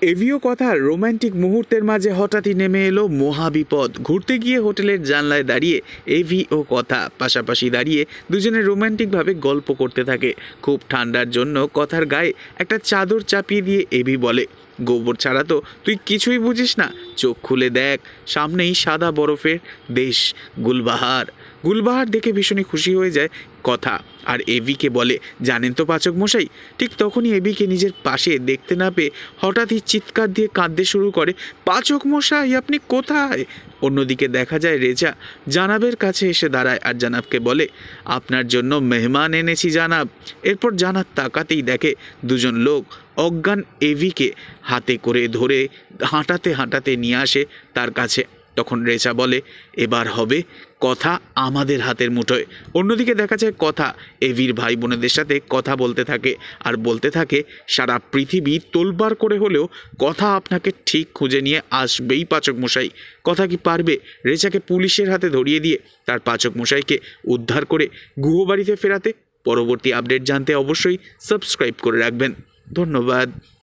ABO কথার romantic মুহূর্তের মাঝে হঠাৎই নেমে এলো মহাবিপদ। ঘুরতে গিয়ে হোটেলের জানলায় দাঁড়িয়ে এভি ও কথা পাশাপাশি দাঁড়িয়ে দুজনে রোম্যান্টিকভাবে গল্প করতে থাকে। খুব ঠান্ডার জন্য কথার গায়ে একটা চাদর চাপিয়ে দিয়ে এভি বলে, গোবর ছাড়া তো তুই কিছুই বুঝিস না, চোখ খুলে দেখ, সামনেই সাদা বরফের দেশ গুলবাহার। গুলবাহার দেখে ভীষণই খুশি হয়ে যায় কথা, আর এভিকে বলে, জানেন তো পাচক মশাই। ঠিক তখনই এভিকে নিজের পাশে দেখতে না পেয়ে হঠাৎই চিৎকার দিয়ে কাঁদতে শুরু করে, পাচক মশাই আপনি কোথায়? অন্যদিকে দেখা যায় রেজা জানাবের কাছে এসে দাঁড়ায় আর জানাবকে বলে, আপনার জন্য মেহমান এনেছি জানাব। এরপর জানাব তাকাতেই দেখে দুজন লোক অজ্ঞান এভিকে হাতে করে ধরে হাঁটাতে হাঁটাতে নিয়ে আসে তার কাছে। তখন রেজা বলে, এবার হবে কথা আমাদের হাতের মুঠোয়। অন্যদিকে দেখা যায় কথা এভির ভাই বোনেদের সাথে কথা বলতে থাকে আর বলতে থাকে, সারা পৃথিবী তোলবার করে হলেও কথা আপনাকে ঠিক খুঁজে নিয়ে আসবেই পাচক মশাই। কথা কি পারবে রেজাকে পুলিশের হাতে ধরিয়ে দিয়ে তার পাচক মশাইকে উদ্ধার করে গুহবাড়িতে ফেরাতে? পরবর্তী আপডেট জানতে অবশ্যই সাবস্ক্রাইব করে রাখবেন। ধন্যবাদ।